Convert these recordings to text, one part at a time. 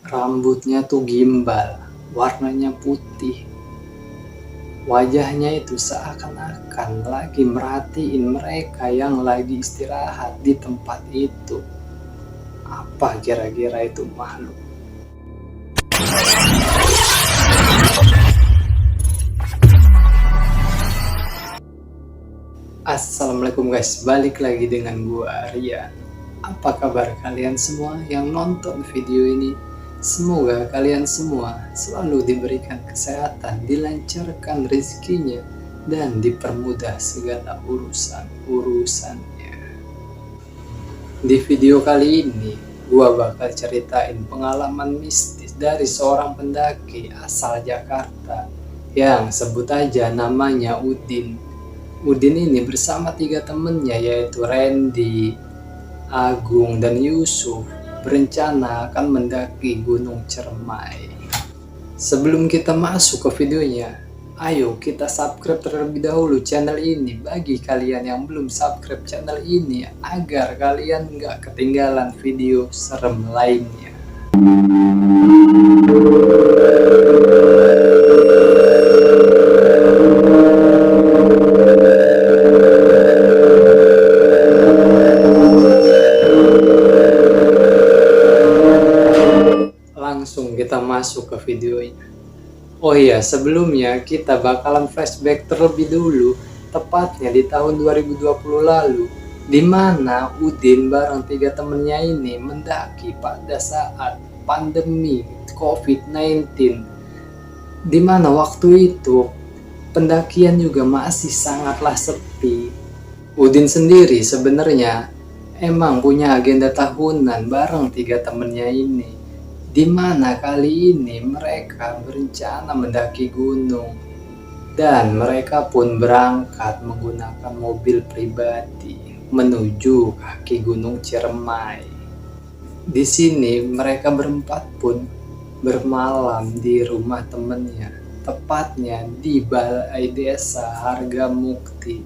Rambutnya tuh gimbal, warnanya putih. Wajahnya itu seakan-akan lagi merhatiin mereka yang lagi istirahat di tempat itu. Apa kira-kira itu makhluk? Assalamualaikum guys, balik lagi dengan gua Arya. Apa kabar kalian semua yang nonton video ini? Semoga kalian semua selalu diberikan kesehatan, dilancarkan rezekinya, dan dipermudah segala urusan-urusannya. Di video kali ini, gua bakal ceritain pengalaman mistis dari seorang pendaki asal Jakarta yang sebut aja namanya Udin. Udin ini bersama 3 temennya yaitu Randy, Agung, dan Yusuf berencana akan mendaki Gunung Ciremai. Sebelum kita masuk ke videonya, ayo kita subscribe terlebih dahulu channel ini bagi kalian yang belum subscribe channel ini agar kalian nggak ketinggalan video serem lainnya. Langsung kita masuk ke videonya. Oh iya, sebelumnya kita bakalan flashback terlebih dulu, tepatnya di tahun 2020 lalu, di mana Udin bareng 3 temennya ini mendaki pada saat pandemi COVID-19, di mana waktu itu pendakian juga masih sangatlah sepi. Udin sendiri sebenarnya emang punya agenda tahunan bareng 3 temennya ini, di mana kali ini mereka berencana mendaki gunung dan mereka pun berangkat menggunakan mobil pribadi menuju kaki Gunung Ciremai. Di sini mereka berempat pun bermalam di rumah temennya, tepatnya di Balai Desa Hargamukti.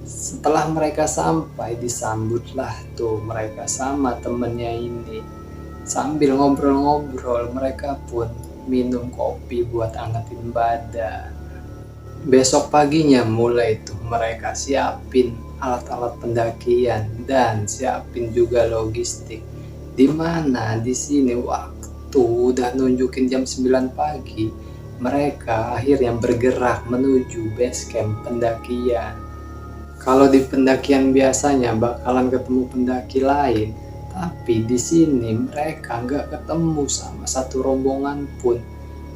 Setelah mereka sampai, disambutlah tuh mereka sama temennya ini. Sambil ngobrol-ngobrol, mereka pun minum kopi buat angetin badan. Besok paginya mulai tuh mereka siapin alat-alat pendakian dan siapin juga logistik. Dimana di sini waktu udah nunjukin jam 9 pagi, mereka akhirnya bergerak menuju base camp pendakian. Kalau di pendakian biasanya bakalan ketemu pendaki lain, tapi di sini mereka nggak ketemu sama satu rombongan pun.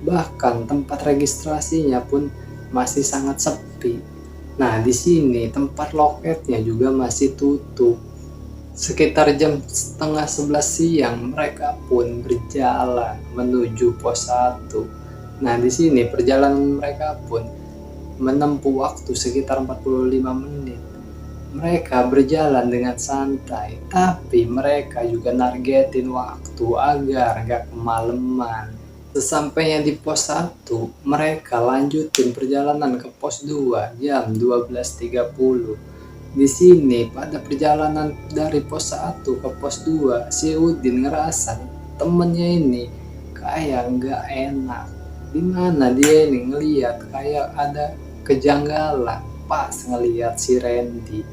Bahkan tempat registrasinya pun masih sangat sepi. Nah, di sini tempat loketnya juga masih tutup. Sekitar jam setengah 11 siang mereka pun berjalan menuju pos 1. Nah, di sini perjalanan mereka pun menempuh waktu sekitar 45 menit. Mereka berjalan dengan santai, tapi mereka juga nargetin waktu agar gak kemalaman. Sesampainya di pos 1, mereka lanjutin perjalanan ke pos 2 jam 12.30. Di sini pada perjalanan dari pos 1 ke pos 2, si Udin ngerasa temennya ini kayak gak enak. Dimana dia ini ngeliat kayak ada kejanggalan pas ngeliat si Randy,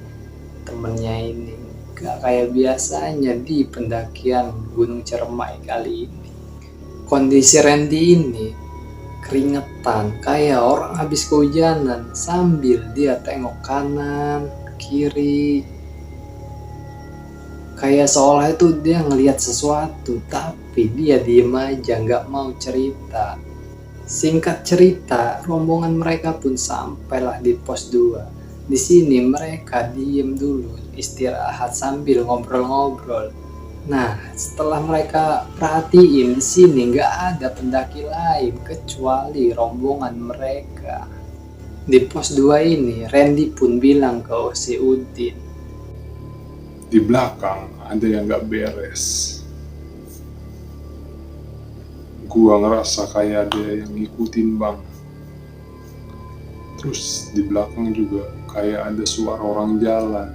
temennya ini gak kayak biasanya di pendakian Gunung Ciremai kali ini. Kondisi Randy ini keringetan kayak orang habis kehujanan sambil dia tengok kanan kiri, kayak seolah itu dia ngelihat sesuatu tapi dia diem aja gak mau cerita. Singkat cerita, rombongan mereka pun sampailah di pos 2. Di sini mereka diem dulu, istirahat sambil ngobrol-ngobrol. Nah, setelah mereka perhatiin, di sini nggak ada pendaki lain kecuali rombongan mereka. Di pos 2 ini, Randy pun bilang ke si Udin, di belakang ada yang nggak beres. Gua ngerasa kayak ada yang ngikutin bang. Terus di belakang juga kayak ada suara orang jalan.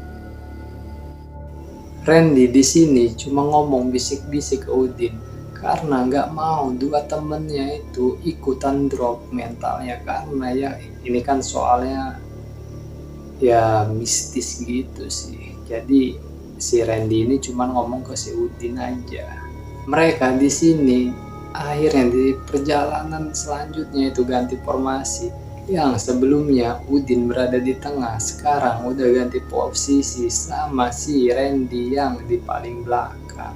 Randy di sini cuma ngomong bisik-bisik ke Udin karena nggak mau dua temennya itu ikutan drop mentalnya, karena ya ini kan soalnya ya mistis gitu sih. Jadi si Randy ini cuma ngomong ke si Udin aja. Mereka di sini akhirnya di perjalanan selanjutnya itu ganti formasi. Yang sebelumnya Udin berada di tengah, sekarang udah ganti posisi sama si Randy yang di paling belakang.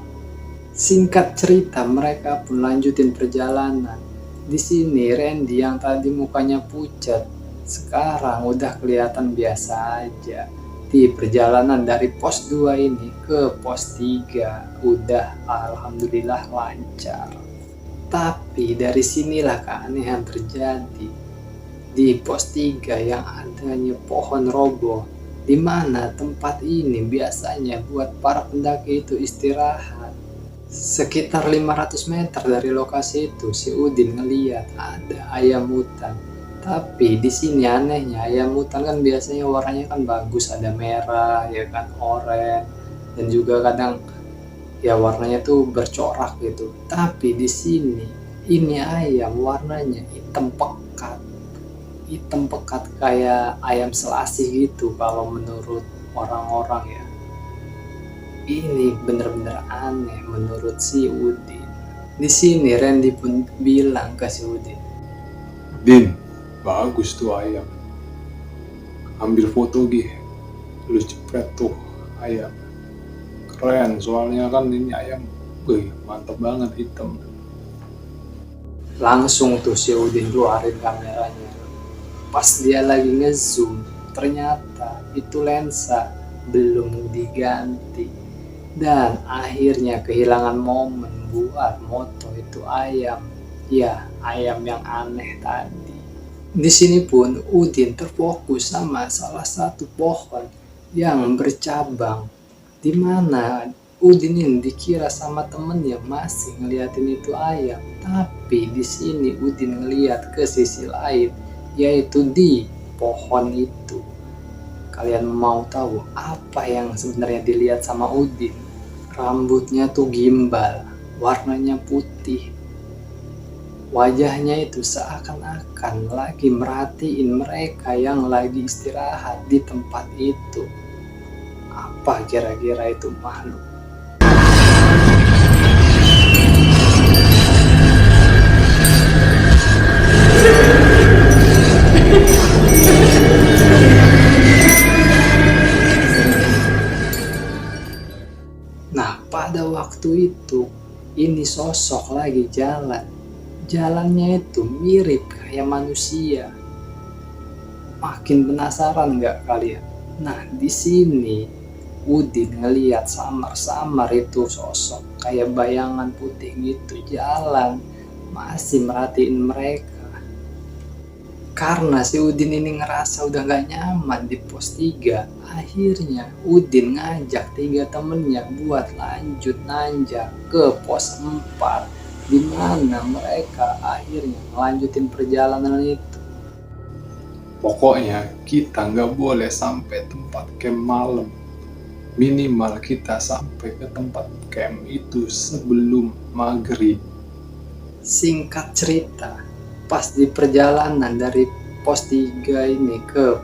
Singkat cerita, mereka pun lanjutin perjalanan. Di sini Randy yang tadi mukanya pucat, sekarang udah kelihatan biasa aja. Di perjalanan dari pos 2 ini ke pos 3 udah alhamdulillah lancar. Tapi dari sinilah keanehan terjadi. Di pos 3 yang adanya pohon roboh, di mana tempat ini biasanya buat para pendaki itu istirahat. Sekitar 500 meter dari lokasi itu, si Udin ngeliat ada ayam hutan. Tapi di sini anehnya, ayam hutan kan biasanya warnanya kan bagus, ada merah, ya kan, oranye, dan juga kadang ya warnanya tuh bercorak gitu. Tapi di sini ini ayam warnanya hitam pekat kayak ayam selasih gitu kalau menurut orang-orang ya. Ini bener-bener aneh menurut si Udin. Di sini Randy pun bilang ke si Udin, Din, bagus tuh ayam. Ambil foto gih, lu cepet tuh ayam. Keren, soalnya kan ini ayam, mantap banget hitam. langsung tuh si Udin keluarin kameranya. Pas dia lagi ngezoom, ternyata itu lensa belum diganti. Dan akhirnya kehilangan momen buat moto itu ayam. Ya, ayam yang aneh tadi. Di sini pun Udin terfokus sama salah satu pohon yang bercabang, di mana Udin ini dikira sama temennya masih ngeliatin itu ayam. Tapi di sini Udin ngeliat ke sisi lain, yaitu di pohon itu. Kalian mau tahu apa yang sebenarnya dilihat sama Udin? Rambutnya tuh gimbal, warnanya putih. Wajahnya itu seakan-akan lagi merhatiin mereka yang lagi istirahat di tempat itu. Apa kira-kira itu makhluk? Nah, pada waktu itu, ini sosok lagi jalan. Jalannya itu mirip kayak manusia. Makin penasaran nggak kalian? Nah, di sini Udin ngeliat samar-samar itu sosok kayak bayangan putih gitu jalan, masih merhatiin mereka. Karena si Udin ini ngerasa udah gak nyaman di pos 3, akhirnya Udin ngajak 3 temennya buat lanjut nanjak ke pos 4, di mana mereka akhirnya melanjutin perjalanan itu. Pokoknya kita nggak boleh sampai tempat camp malam. Minimal kita sampai ke tempat camp itu sebelum maghrib. Singkat cerita, pas di perjalanan dari pos 3 ini ke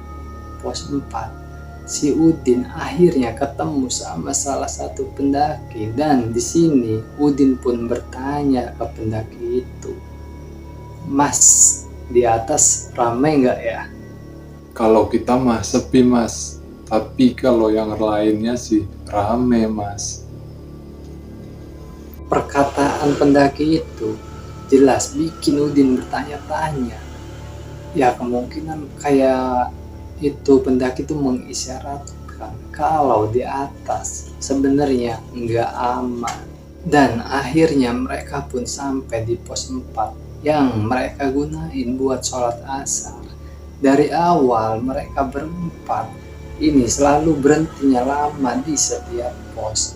pos 4, si Udin akhirnya ketemu sama salah satu pendaki, dan di sini Udin pun bertanya ke pendaki itu, "Mas, di atas ramai nggak ya?" Kalau kita mah sepi mas, tapi kalau yang lainnya sih rame mas. Perkataan pendaki itu jelas bikin Udin bertanya-tanya. Ya kemungkinan kayak itu pendaki itu mengisyaratkan kalau di atas sebenarnya nggak aman. Dan akhirnya mereka pun sampai di pos 4 yang mereka gunain buat sholat asar. Dari awal mereka berempat ini selalu berhentinya lama di setiap pos.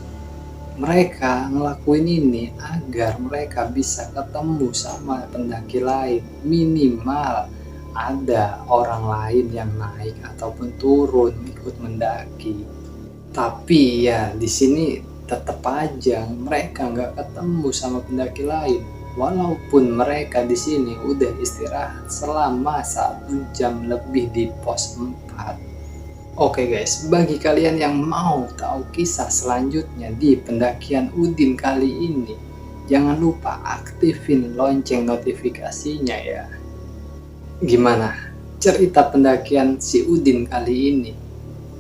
Mereka ngelakuin ini agar mereka bisa ketemu sama pendaki lain. Minimal ada orang lain yang naik ataupun turun ikut mendaki. Tapi ya di sini tetap aja mereka nggak ketemu sama pendaki lain. Walaupun mereka di sini udah istirahat selama 1 jam lebih di pos 4. Oke guys, bagi kalian yang mau tahu kisah selanjutnya di pendakian Udin kali ini, jangan lupa aktifin lonceng notifikasinya ya. Gimana cerita pendakian si Udin kali ini?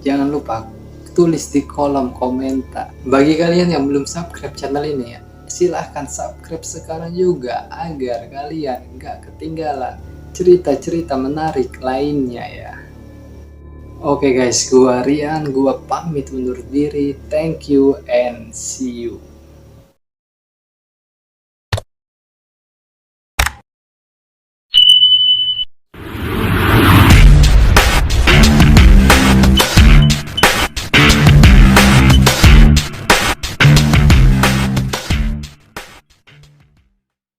Jangan lupa tulis di kolom komentar. Bagi kalian yang belum subscribe channel ini ya, silahkan subscribe sekarang juga agar kalian gak ketinggalan cerita-cerita menarik lainnya ya. Oke guys, gua Rian, gua pamit undur diri. Thank you and see you.